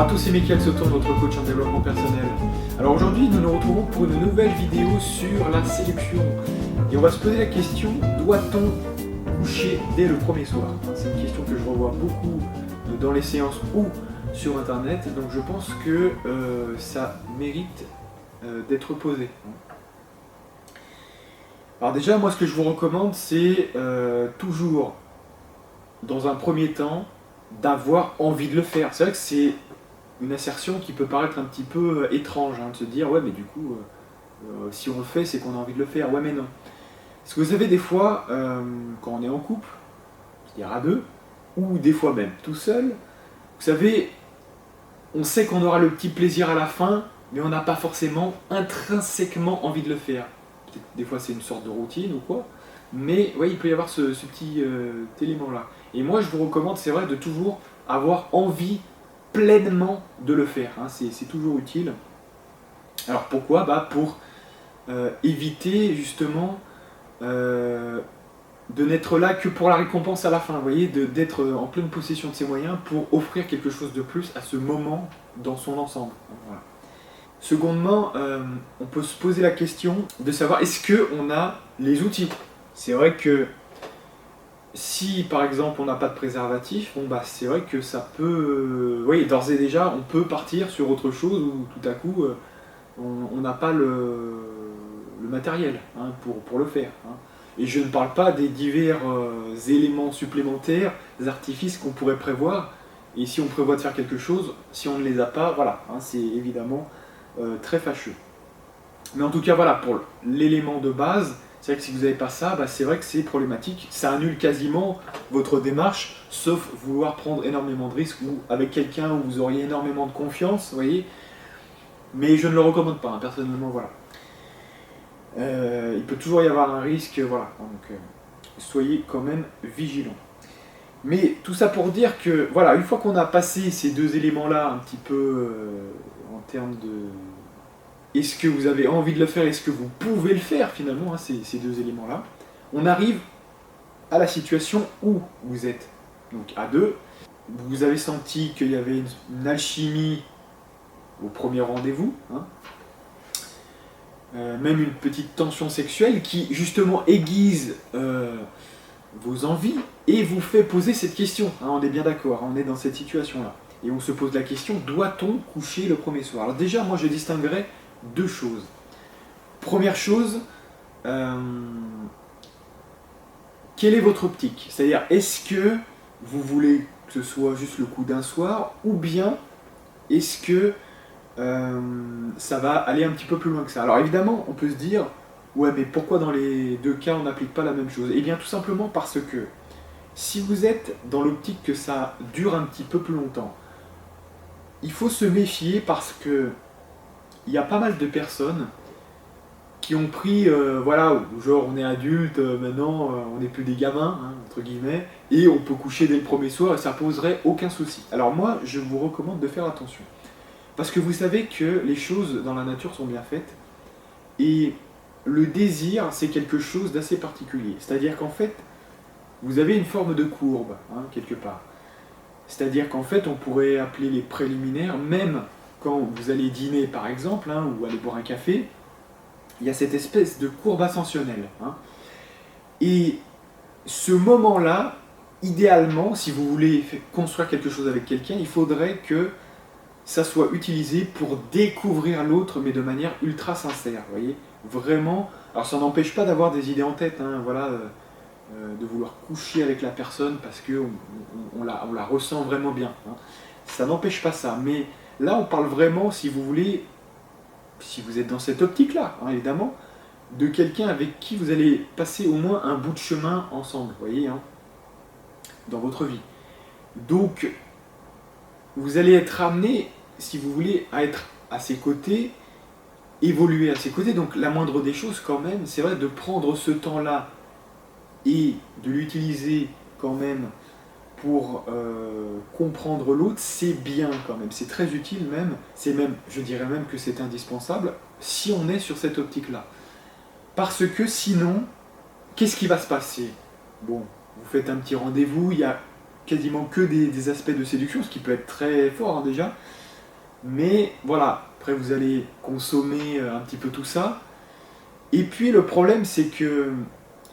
Bonjour à tous, c'est Mickaël Sauton, votre coach en développement personnel. Alors aujourd'hui, nous nous retrouvons pour une nouvelle vidéo sur la séduction. Et on va se poser la question, doit-on coucher dès le premier soir? C'est une question que je revois beaucoup dans les séances ou sur internet, donc je pense que ça mérite d'être posé. Alors déjà, moi ce que je vous recommande, c'est toujours, dans un premier temps, d'avoir envie de le faire. C'est vrai que c'est une assertion qui peut paraître un petit peu étrange, de se dire ouais mais du coup si on le fait c'est qu'on a envie de le faire. Ouais mais non. Parce que vous savez des fois quand on est en couple, c'est-à-dire à deux, ou des fois même tout seul, vous savez, on sait qu'on aura le petit plaisir à la fin, mais on n'a pas forcément intrinsèquement envie de le faire. Peut-être des fois c'est une sorte de routine ou quoi, mais ouais, il peut y avoir ce petit élément là. Et moi je vous recommande, c'est vrai, de toujours avoir envie pleinement de le faire, c'est toujours utile. Alors pourquoi? Pour éviter justement de n'être là que pour la récompense à la fin, vous voyez, d'être en pleine possession de ses moyens pour offrir quelque chose de plus à ce moment dans son ensemble. Voilà. Secondement, on peut se poser la question de savoir est-ce qu'on a les outils. C'est vrai que si par exemple on n'a pas de préservatif, c'est vrai que ça peut... oui, d'ores et déjà on peut partir sur autre chose où tout à coup on n'a pas le matériel pour le faire. Et je ne parle pas des divers éléments supplémentaires, des artifices qu'on pourrait prévoir. Et si on prévoit de faire quelque chose, si on ne les a pas, voilà, c'est évidemment très fâcheux. Mais en tout cas, voilà, pour l'élément de base, c'est vrai que si vous n'avez pas ça, c'est vrai que c'est problématique. Ça annule quasiment votre démarche, sauf vouloir prendre énormément de risques ou avec quelqu'un où vous auriez énormément de confiance, vous voyez. Mais je ne le recommande pas, personnellement, voilà. Il peut toujours y avoir un risque, voilà. Donc, soyez quand même vigilants. Mais tout ça pour dire que, voilà, une fois qu'on a passé ces deux éléments-là, un petit peu en termes de... Est-ce que vous avez envie de le faire? Est-ce que vous pouvez le faire finalement, ces deux éléments-là? On arrive à la situation où vous êtes donc à deux. Vous avez senti qu'il y avait une alchimie au premier rendez-vous, même une petite tension sexuelle qui justement aiguise vos envies et vous fait poser cette question. On est bien d'accord, on est dans cette situation-là. Et on se pose la question, doit-on coucher le premier soir? Alors déjà, moi je distinguerais deux choses. Première chose, quelle est votre optique? C'est-à-dire, est-ce que vous voulez que ce soit juste le coup d'un soir, ou bien est-ce que ça va aller un petit peu plus loin que ça? Alors évidemment, on peut se dire, ouais, mais pourquoi dans les deux cas on n'applique pas la même chose? Eh bien tout simplement parce que si vous êtes dans l'optique que ça dure un petit peu plus longtemps, il faut se méfier parce que il y a pas mal de personnes qui ont pris, voilà, genre on est adulte, maintenant on n'est plus des gamins, entre guillemets, et on peut coucher dès le premier soir et ça poserait aucun souci. Alors moi, je vous recommande de faire attention. Parce que vous savez que les choses dans la nature sont bien faites, et le désir, c'est quelque chose d'assez particulier. C'est-à-dire qu'en fait, vous avez une forme de courbe, quelque part. C'est-à-dire qu'en fait, on pourrait appeler les préliminaires, même quand vous allez dîner par exemple, ou aller boire un café, il y a cette espèce de courbe ascensionnelle. Et ce moment-là, idéalement, si vous voulez construire quelque chose avec quelqu'un, il faudrait que ça soit utilisé pour découvrir l'autre, mais de manière ultra sincère, vous voyez, vraiment. Alors ça n'empêche pas d'avoir des idées en tête, voilà, de vouloir coucher avec la personne parce que on la ressent vraiment bien. Ça n'empêche pas ça, mais là on parle vraiment, si vous voulez, si vous êtes dans cette optique-là, évidemment, de quelqu'un avec qui vous allez passer au moins un bout de chemin ensemble, vous voyez, dans votre vie. Donc, vous allez être amené, si vous voulez, à être à ses côtés, évoluer à ses côtés. Donc, la moindre des choses, quand même, c'est vrai de prendre ce temps-là et de l'utiliser quand même pour comprendre l'autre, c'est bien quand même, c'est très utile même, c'est même, je dirais même que c'est indispensable si on est sur cette optique-là. Parce que sinon, qu'est-ce qui va se passer? Bon, vous faites un petit rendez-vous, il y a quasiment que des aspects de séduction, ce qui peut être très fort déjà, Mais voilà, après vous allez consommer un petit peu tout ça. Et puis le problème c'est que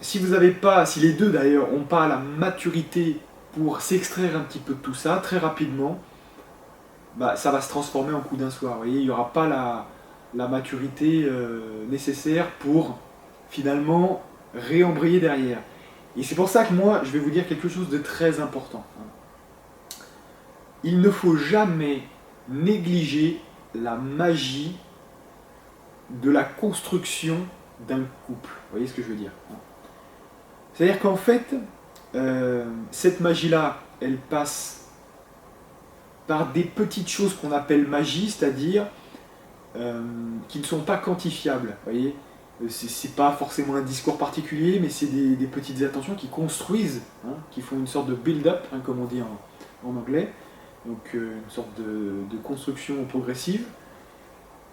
si vous n'avez pas, si les deux d'ailleurs n'ont pas la maturité pour s'extraire un petit peu de tout ça très rapidement, bah, ça va se transformer en coup d'un soir. Vous voyez, il n'y aura pas la maturité nécessaire pour finalement réembrayer derrière. Et c'est pour ça que moi, je vais vous dire quelque chose de très important. Il ne faut jamais négliger la magie de la construction d'un couple. Vous voyez ce que je veux dire? C'est-à-dire qu'en fait, cette magie-là, elle passe par des petites choses qu'on appelle magie, c'est-à-dire qui ne sont pas quantifiables. Vous voyez, c'est pas forcément un discours particulier, mais c'est des petites attentions qui construisent, qui font une sorte de build-up, comme on dit en anglais, donc une sorte de construction progressive,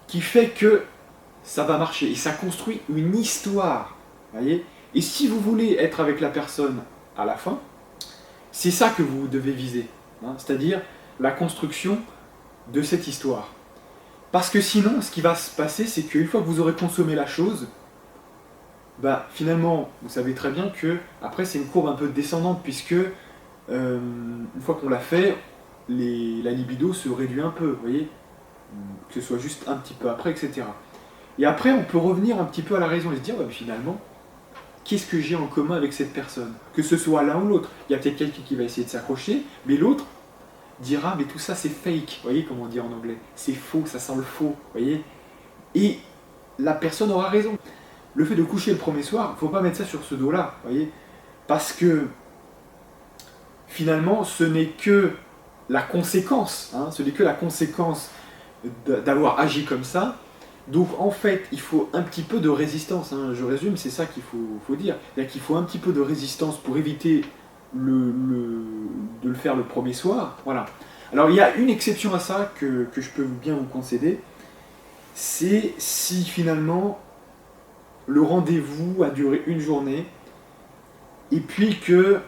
qui fait que ça va marcher, et ça construit une histoire. Vous voyez, et si vous voulez être avec la personne à la fin, c'est ça que vous devez viser, c'est-à-dire la construction de cette histoire. Parce que sinon, ce qui va se passer, c'est qu'une fois que vous aurez consommé la chose, bah, finalement, vous savez très bien que après c'est une courbe un peu descendante, puisque une fois qu'on l'a fait, la libido se réduit un peu, vous voyez, que ce soit juste un petit peu après, etc. Et après, on peut revenir un petit peu à la raison et se dire, bah, finalement, qu'est-ce que j'ai en commun avec cette personne? Que ce soit l'un ou l'autre. Il y a peut-être quelqu'un qui va essayer de s'accrocher, mais l'autre dira, mais tout ça c'est fake, vous voyez comme on dit en anglais, c'est faux, ça sent le faux, vous voyez. Et la personne aura raison. Le fait de coucher le premier soir, il ne faut pas mettre ça sur ce dos-là, vous voyez, parce que finalement, ce n'est que la conséquence, ce n'est que la conséquence d'avoir agi comme ça. Donc en fait, il faut un petit peu de résistance, je résume, c'est ça qu'il faut dire. C'est-à-dire qu'il faut un petit peu de résistance pour éviter de le faire le premier soir. Voilà. Alors il y a une exception à ça que je peux bien vous concéder, c'est si finalement le rendez-vous a duré une journée et puis que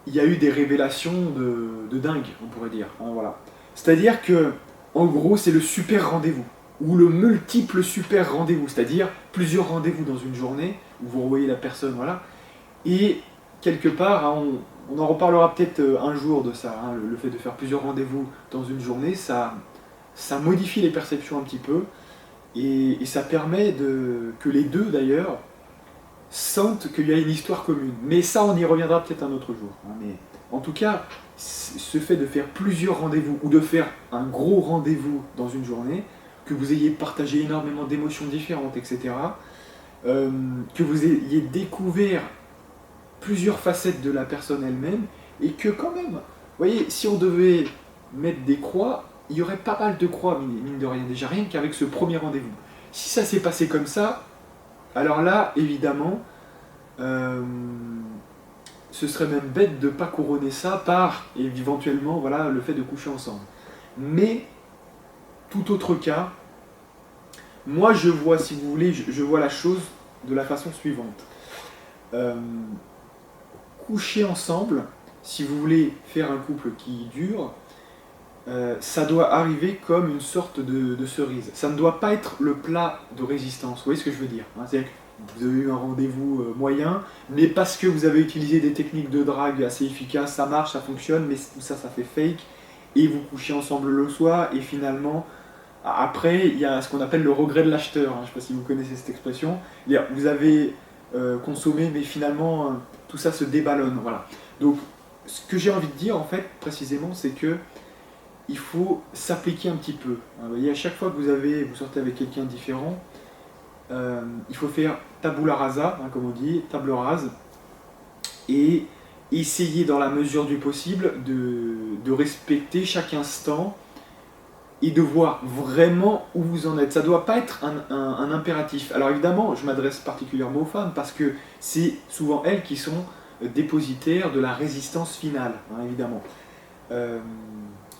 il y a eu des révélations de dingue, on pourrait dire. Voilà. C'est-à-dire que, en gros, c'est le super rendez-vous, ou le multiple super rendez-vous, c'est-à-dire plusieurs rendez-vous dans une journée, où vous revoyez la personne, voilà. Et quelque part, on en reparlera peut-être un jour de ça, le fait de faire plusieurs rendez-vous dans une journée, ça modifie les perceptions un petit peu, et ça permet que les deux, d'ailleurs, sentent qu'il y a une histoire commune. Mais ça, on y reviendra peut-être un autre jour. Mais en tout cas, ce fait de faire plusieurs rendez-vous ou de faire un gros rendez-vous dans une journée, que vous ayez partagé énormément d'émotions différentes, etc., que vous ayez découvert plusieurs facettes de la personne elle-même, et que quand même, vous voyez, si on devait mettre des croix, il y aurait pas mal de croix, mine de rien, déjà rien qu'avec ce premier rendez-vous. Si ça s'est passé comme ça, alors là, évidemment, ce serait même bête de ne pas couronner ça par, éventuellement, voilà, le fait de coucher ensemble. Mais, tout autre cas, moi je vois, si vous voulez, je vois la chose de la façon suivante. Coucher ensemble, si vous voulez faire un couple qui dure, ça doit arriver comme une sorte de cerise. Ça ne doit pas être le plat de résistance. Vous voyez ce que je veux dire, c'est-à-dire que vous avez eu un rendez-vous moyen, mais parce que vous avez utilisé des techniques de drague assez efficaces, ça marche, ça fonctionne, mais tout ça, ça fait fake, et vous couchez ensemble le soir, et finalement, après, il y a ce qu'on appelle le regret de l'acheteur. Je ne sais pas si vous connaissez cette expression. Vous avez consommé, mais finalement, tout ça se déballonne. Voilà. Donc, ce que j'ai envie de dire, en fait, précisément, c'est que il faut s'appliquer un petit peu. Vous voyez, à chaque fois que vous sortez avec quelqu'un de différent, il faut faire tabula rasa, comme on dit, table rase, et essayer dans la mesure du possible de respecter chaque instant et de voir vraiment où vous en êtes. Ça ne doit pas être un impératif. Alors évidemment, je m'adresse particulièrement aux femmes parce que c'est souvent elles qui sont dépositaires de la résistance finale, évidemment.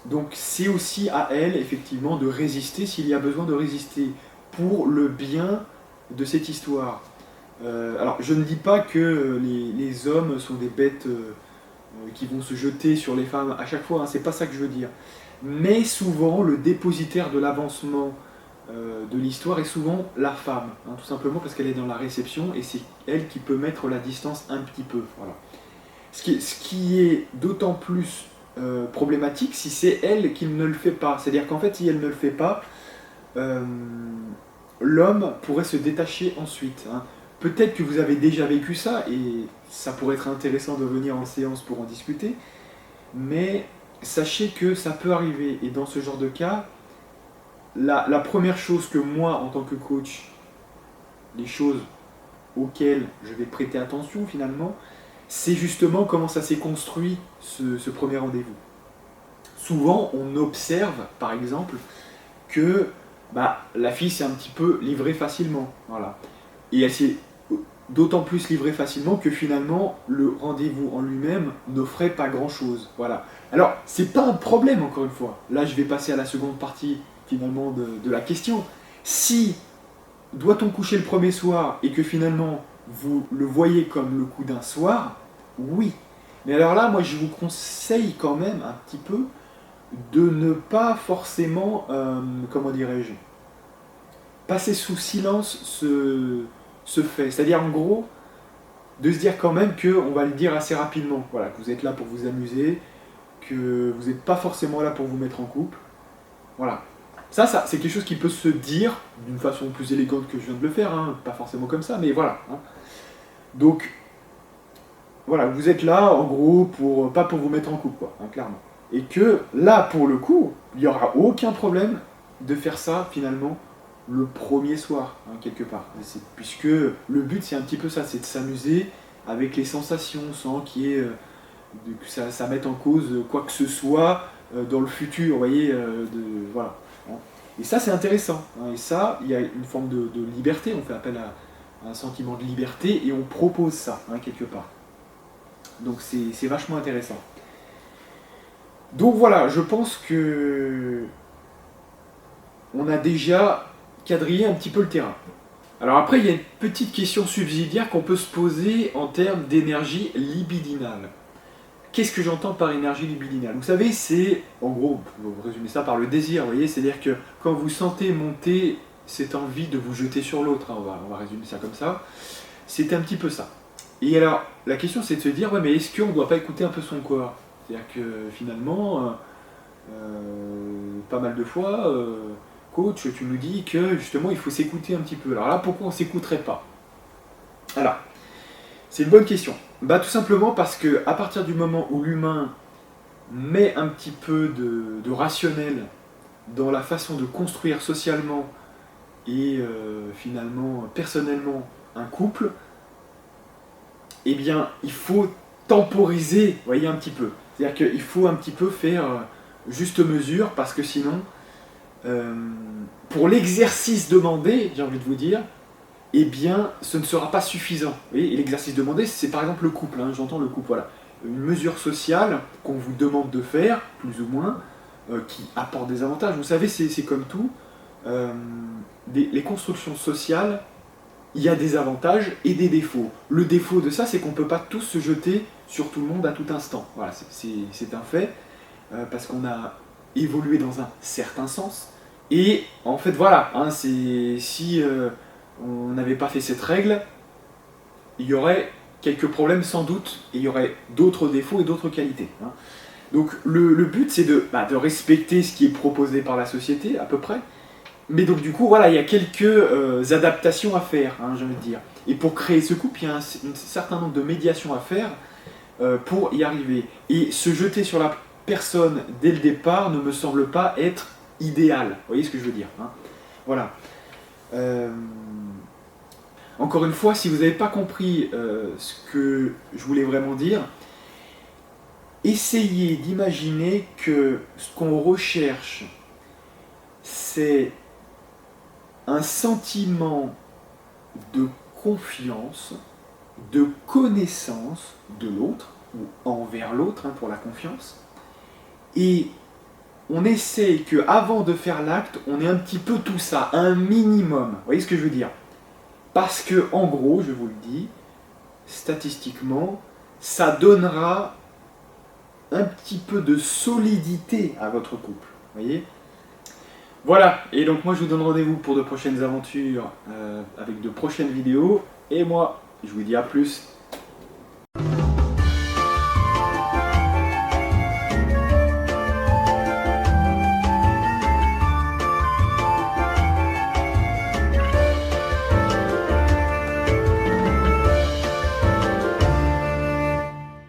Donc c'est aussi à elles, effectivement, de résister s'il y a besoin de résister pour le bien de cette histoire. Alors je ne dis pas que les hommes sont des bêtes qui vont se jeter sur les femmes à chaque fois, c'est pas ça que je veux dire. Mais souvent, le dépositaire de l'avancement de l'histoire est souvent la femme, hein, tout simplement parce qu'elle est dans la réception et c'est elle qui peut mettre la distance un petit peu. Voilà. Ce qui est d'autant plus problématique si c'est elle qui ne le fait pas. C'est-à-dire qu'en fait, si elle ne le fait pas, euh, l'homme pourrait se détacher ensuite, hein. Peut-être que vous avez déjà vécu ça et ça pourrait être intéressant de venir en séance pour en discuter, mais sachez que ça peut arriver et dans ce genre de cas, la première chose que moi, en tant que coach, les choses auxquelles je vais prêter attention finalement, c'est justement comment ça s'est construit ce premier rendez-vous. Souvent, on observe, par exemple, que la fille s'est un petit peu livrée facilement. Voilà. Et elle s'est d'autant plus livrée facilement que finalement, le rendez-vous en lui-même n'offrait pas grand-chose. Voilà. Alors, c'est pas un problème, encore une fois. Là, je vais passer à la seconde partie, finalement, de la question. Si doit-on coucher le premier soir et que finalement, vous le voyez comme le coup d'un soir, oui. Mais alors là, moi, je vous conseille quand même un petit peu de ne pas forcément, comment dirais-je, passer sous silence ce fait. C'est-à-dire, en gros, de se dire quand même qu'on va le dire assez rapidement. Voilà, que vous êtes là pour vous amuser, que vous n'êtes pas forcément là pour vous mettre en couple. Voilà. Ça c'est quelque chose qui peut se dire d'une façon plus élégante que je viens de le faire, hein, pas forcément comme ça, mais voilà. Hein. Donc, voilà, vous êtes là, en gros, pas pour vous mettre en couple, quoi, hein, clairement. Et que là, pour le coup, il n'y aura aucun problème de faire ça, finalement, le premier soir, hein, quelque part. Puisque le but, c'est un petit peu ça, c'est de s'amuser avec les sensations, sans qu'il y ait, que ça mette en cause quoi que ce soit dans le futur, vous voyez, voilà. Hein. Et ça, c'est intéressant. Hein, et ça, il y a une forme de liberté, on fait appel à un sentiment de liberté, et on propose ça, hein, quelque part. Donc c'est vachement intéressant. Donc voilà, je pense que on a déjà quadrillé un petit peu le terrain. Alors après, il y a une petite question subsidiaire qu'on peut se poser en termes d'énergie libidinale. Qu'est-ce que j'entends par énergie libidinale? Vous savez, c'est, en gros, vous résumez ça par le désir, vous voyez, c'est-à-dire que quand vous sentez monter cette envie de vous jeter sur l'autre, hein, on va résumer ça comme ça, c'est un petit peu ça. Et alors, la question c'est de se dire, ouais, mais est-ce qu'on ne doit pas écouter un peu son corps? C'est-à-dire que finalement, pas mal de fois, coach, tu nous dis que justement il faut s'écouter un petit peu. Alors là, pourquoi on ne s'écouterait pas? Alors, c'est une bonne question. Tout simplement parce que à partir du moment où l'humain met un petit peu de rationnel dans la façon de construire socialement et finalement personnellement un couple, eh bien il faut temporiser, vous voyez, un petit peu. C'est-à-dire qu'il faut un petit peu faire juste mesure parce que sinon, pour l'exercice demandé, j'ai envie de vous dire, eh bien, ce ne sera pas suffisant. Vous voyez, et l'exercice demandé, c'est par exemple le couple, hein, j'entends le couple, voilà. Une mesure sociale qu'on vous demande de faire, plus ou moins, qui apporte des avantages. Vous savez, c'est comme tout. Les constructions sociales, il y a des avantages et des défauts. Le défaut de ça, c'est qu'on ne peut pas tous se jeter sur tout le monde à tout instant. Voilà, c'est un fait, parce qu'on a évolué dans un certain sens. Et en fait, voilà, hein, si on n'avait pas fait cette règle, il y aurait quelques problèmes sans doute, et il y aurait d'autres défauts et d'autres qualités. Hein. Donc le but, c'est de respecter ce qui est proposé par la société, à peu près. Mais donc du coup, voilà, il y a quelques adaptations à faire, hein, j'ai envie de dire. Et pour créer ce couple, il y a un certain nombre de médiations à faire pour y arriver. Et se jeter sur la personne dès le départ ne me semble pas être idéal. Vous voyez ce que je veux dire, hein. Voilà. Encore une fois, si vous n'avez pas compris ce que je voulais vraiment dire, essayez d'imaginer que ce qu'on recherche, c'est un sentiment de confiance, de connaissance de l'autre, ou envers l'autre, hein, pour la confiance, et on essaie qu'avant de faire l'acte, on ait un petit peu tout ça, un minimum. Vous voyez ce que je veux dire? Parce que, en gros, je vous le dis, statistiquement, ça donnera un petit peu de solidité à votre couple. voyez? Voilà, et donc moi je vous donne rendez-vous pour de prochaines aventures avec de prochaines vidéos. Et moi, je vous dis à plus.